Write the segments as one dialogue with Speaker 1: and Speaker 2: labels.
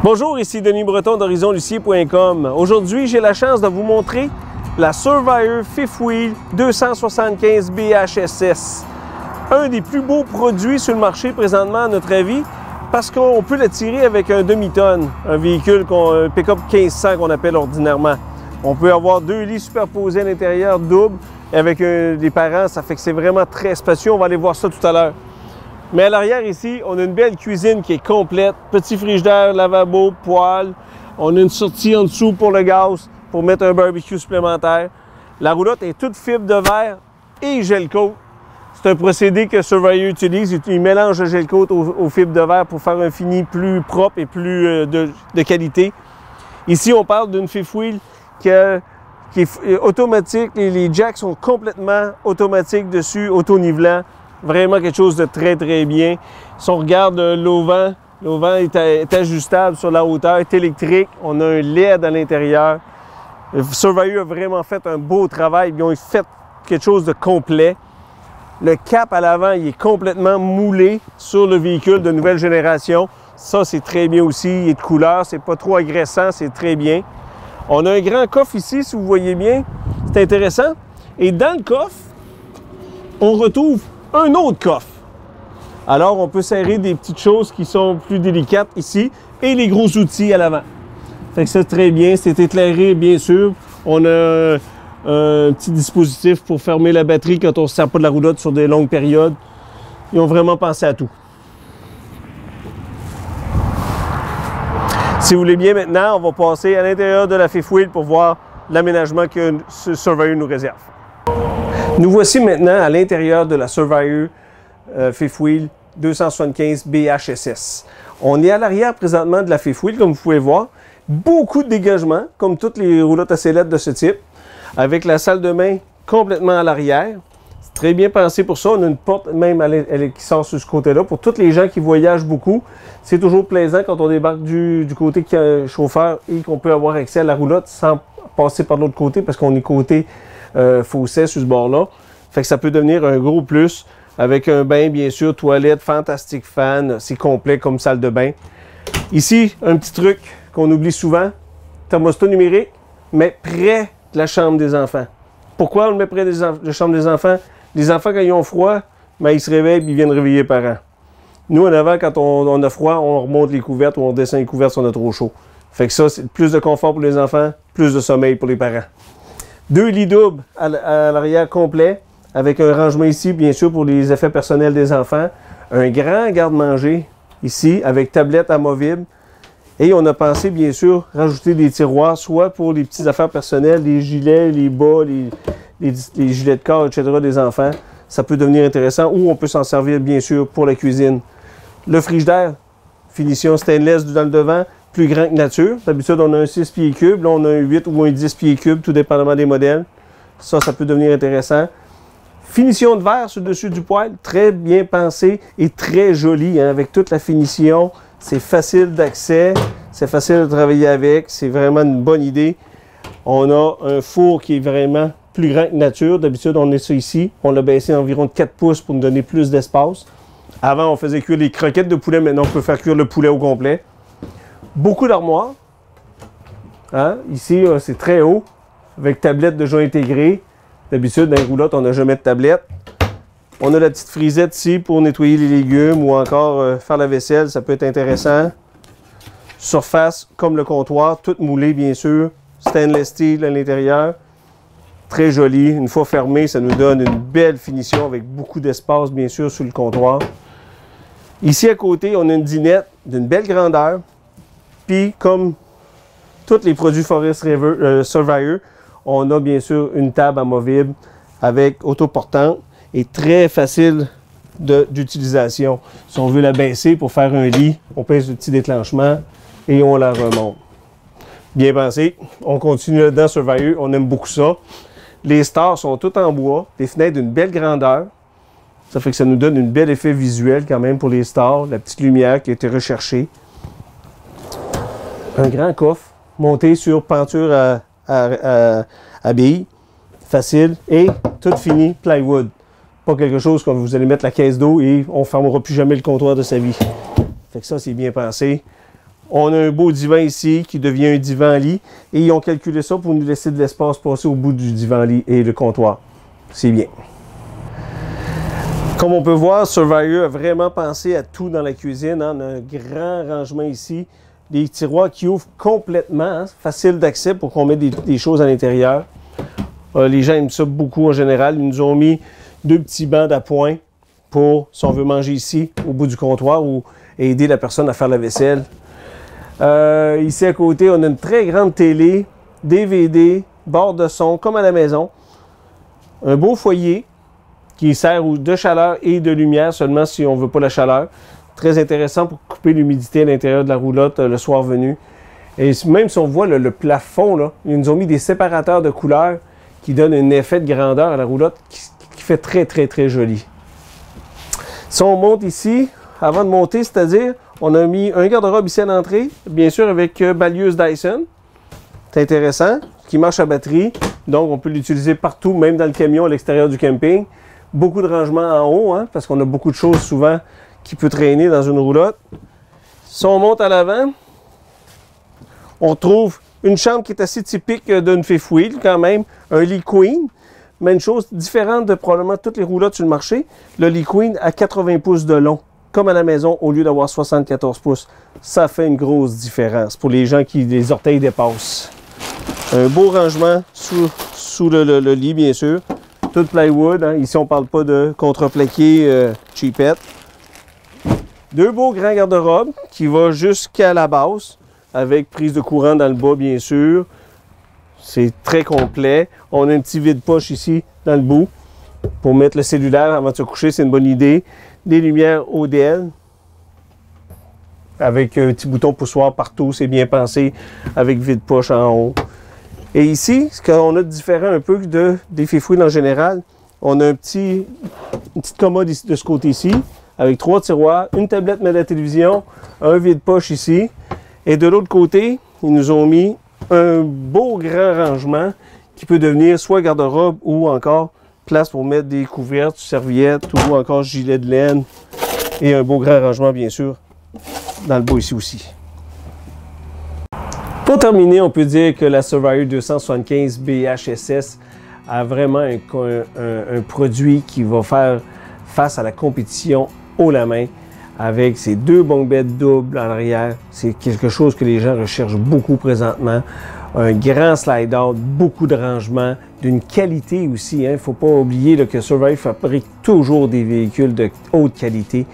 Speaker 1: Bonjour, ici Denis Breton d'HorizonLucier.com. Aujourd'hui, j'ai la chance de vous montrer la Surveyor Fifth Wheel 275 BHSS. Un des plus beaux produits sur le marché présentement, à notre avis, parce qu'on peut le tirer avec un demi-tonne, un véhicule, un pick-up 1500 qu'on appelle ordinairement. On peut avoir deux lits superposés à l'intérieur, double, avec des parents, ça fait que c'est vraiment très spacieux. On va aller voir ça tout à l'heure. Mais à l'arrière ici, on a une belle cuisine qui est complète. Petit frigidaire, lavabo, poêle. On a une sortie en dessous pour le gaz, pour mettre un barbecue supplémentaire. La roulotte est toute fibre de verre et gel coat. C'est un procédé que Surveyor utilise. Il mélange le gel coat aux fibres de verre pour faire un fini plus propre et plus de qualité. Ici, on parle d'une fifth wheel qui est automatique. Les jacks sont complètement automatiques dessus, auto-nivelant. Vraiment quelque chose de très, très bien. Si on regarde l'auvent est ajustable sur la hauteur, est électrique. On a un LED à l'intérieur. Surveyor a vraiment fait un beau travail. Ils ont fait quelque chose de complet. Le cap à l'avant, il est complètement moulé sur le véhicule de nouvelle génération. Ça, c'est très bien aussi. Il est de couleur, c'est pas trop agressant, c'est très bien. On a un grand coffre ici, si vous voyez bien. C'est intéressant. Et dans le coffre, on retrouve un autre coffre. Alors, on peut serrer des petites choses qui sont plus délicates ici et les gros outils à l'avant. Fait que c'est très bien. C'est éclairé, bien sûr. On a un petit dispositif pour fermer la batterie quand on ne se sert pas de la roulotte sur des longues périodes. Ils ont vraiment pensé à tout. Si vous voulez bien maintenant, on va passer à l'intérieur de la fifth wheel pour voir l'aménagement que Surveyor nous réserve. Nous voici maintenant à l'intérieur de la Surveyor Fifth Wheel 275 BHSS. On est à l'arrière présentement de la Fifth Wheel, comme vous pouvez voir. Beaucoup de dégagement, comme toutes les roulottes à sellettes de ce type, avec la salle de bain complètement à l'arrière. C'est très bien pensé pour ça. On a une porte même qui sort sur ce côté-là. Pour tous les gens qui voyagent beaucoup, c'est toujours plaisant quand on débarque du côté chauffeur et qu'on peut avoir accès à la roulotte sans passer par l'autre côté, parce qu'on est côté fossé sur ce bord-là. Fait que ça peut devenir un gros plus avec un bain, bien sûr, toilette, fantastique fan. C'est complet comme salle de bain. Ici, un petit truc qu'on oublie souvent, thermostat numérique, mais près de la chambre des enfants. Pourquoi on le met près de la chambre des enfants? Les enfants, quand ils ont froid, ben, ils se réveillent et ils viennent réveiller les parents. Nous, en avant, quand on a froid, on remonte les couvertes ou on descend les couvertes si on a trop chaud. Fait que ça, c'est plus de confort pour les enfants, plus de sommeil pour les parents. Deux lits doubles à l'arrière complet, avec un rangement ici, bien sûr, pour les effets personnels des enfants. Un grand garde-manger ici, avec tablette amovible. Et on a pensé, bien sûr, rajouter des tiroirs, soit pour les petites affaires personnelles, les gilets, les bas, les gilets de corps, etc. des enfants. Ça peut devenir intéressant. Ou on peut s'en servir, bien sûr, pour la cuisine. Le frigidaire, finition stainless dans le devant, plus grand que nature. D'habitude, on a un 6 pieds cubes. Là, on a un 8 ou un 10 pieds cubes, tout dépendamment des modèles. Ça peut devenir intéressant. Finition de verre sur le dessus du poêle, très bien pensé et très joli, hein, avec toute la finition. C'est facile d'accès, c'est facile de travailler avec, c'est vraiment une bonne idée. On a un four qui est vraiment plus grand que nature. D'habitude, on est ça ici. On l'a baissé environ de 4 pouces pour nous donner plus d'espace. Avant, on faisait cuire les croquettes de poulet. Maintenant, on peut faire cuire le poulet au complet. Beaucoup d'armoires. Hein? Ici, c'est très haut, avec tablette de joint intégrée. D'habitude, dans les roulottes, on n'a jamais de tablette. On a la petite frisette ici pour nettoyer les légumes ou encore faire la vaisselle. Ça peut être intéressant. Surface comme le comptoir, toute moulée, bien sûr. Stainless steel à l'intérieur. Très joli. Une fois fermé, ça nous donne une belle finition avec beaucoup d'espace, bien sûr, sur le comptoir. Ici, à côté, on a une dinette d'une belle grandeur. Puis, comme tous les produits Forest Surveyor, on a bien sûr une table amovible avec autoportante et très facile d'utilisation. Si on veut la baisser pour faire un lit, on pèse le petit déclenchement et on la remonte. Bien pensé. On continue là-dedans, Surveyor. On aime beaucoup ça. Les stars sont toutes en bois, des fenêtres d'une belle grandeur. Ça fait que ça nous donne un bel effet visuel quand même pour les stars. La petite lumière qui a été recherchée. Un grand coffre monté sur peinture à billes, facile, et tout fini, plywood. Pas quelque chose comme vous allez mettre la caisse d'eau et on ne fermera plus jamais le comptoir de sa vie. Fait que ça, c'est bien pensé. On a un beau divan ici qui devient un divan-lit. Et ils ont calculé ça pour nous laisser de l'espace passer au bout du divan-lit et le comptoir. C'est bien. Comme on peut voir, Surveyor a vraiment pensé à tout dans la cuisine. Hein. On a un grand rangement ici. Des tiroirs qui ouvrent complètement, hein. Facile d'accès pour qu'on mette des choses à l'intérieur. Les gens aiment ça beaucoup en général. Ils nous ont mis 2 petits bancs d'appoint pour, si on veut manger ici, au bout du comptoir ou aider la personne à faire la vaisselle. Ici à côté, on a une très grande télé, DVD, barre de son, comme à la maison. Un beau foyer qui sert de chaleur et de lumière seulement si on ne veut pas la chaleur. Très intéressant pour couper l'humidité à l'intérieur de la roulotte le soir venu. Et même si on voit le plafond, là, ils nous ont mis des séparateurs de couleurs qui donnent un effet de grandeur à la roulotte qui fait très, très, très joli. Si on monte ici, avant de monter, c'est-à-dire, on a mis un garde-robe ici à l'entrée, bien sûr avec balieuse Dyson. C'est intéressant, qui marche à batterie. Donc, on peut l'utiliser partout, même dans le camion à l'extérieur du camping. Beaucoup de rangements en haut, hein, parce qu'on a beaucoup de choses souvent qui peuvent traîner dans une roulotte. Si on monte à l'avant, on trouve une chambre qui est assez typique d'une fifth wheel quand même, un lit queen. Même chose, différente de probablement toutes les roulottes sur le marché. Le lit queen à 80 pouces de long, comme à la maison, au lieu d'avoir 74 pouces. Ça fait une grosse différence pour les gens qui les orteils dépassent. Un beau rangement sous le lit, bien sûr. Tout plywood. Hein. Ici, on ne parle pas de contreplaqué cheapette. 2 beaux grands garde-robes qui vont jusqu'à la base, avec prise de courant dans le bas, bien sûr. C'est très complet. On a un petit vide-poche ici, dans le bout, pour mettre le cellulaire avant de se coucher. C'est une bonne idée. Des lumières ODL, avec un petit bouton poussoir partout. C'est bien pensé, avec vide-poche en haut. Et ici, ce qu'on a de différent un peu des fifth wheel en général, on a une petite commode ici, de ce côté-ci, avec 3 tiroirs, une tablette mais la télévision, un vide-poche ici. Et de l'autre côté, ils nous ont mis un beau grand rangement qui peut devenir soit garde-robe ou encore place pour mettre des couvertes, serviettes ou encore gilet de laine. Et un beau grand rangement, bien sûr, dans le bas ici aussi. Pour terminer, on peut dire que la Surveyor 275 BHSS a vraiment un produit qui va faire face à la compétition haut la main avec ses 2 bunk beds doubles en arrière. C'est quelque chose que les gens recherchent beaucoup présentement. Un grand slide-out, beaucoup de rangements, d'une qualité aussi. Il ne faut pas oublier là, que Surveyor fabrique toujours des véhicules de haute qualité.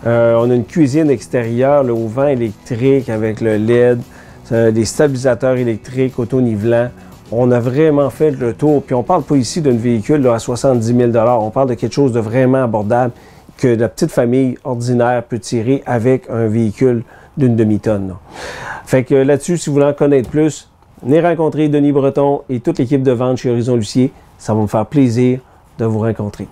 Speaker 1: On a une cuisine extérieure là, au vent électrique avec le LED. Des stabilisateurs électriques auto-nivelants. On a vraiment fait le tour. Puis on ne parle pas ici d'un véhicule là, à 70 000 $. On parle de quelque chose de vraiment abordable que la petite famille ordinaire peut tirer avec un véhicule d'une demi-tonne. Fait que là-dessus, si vous voulez en connaître plus, venez rencontrer Denis Breton et toute l'équipe de vente chez Horizon Lucier. Ça va me faire plaisir de vous rencontrer.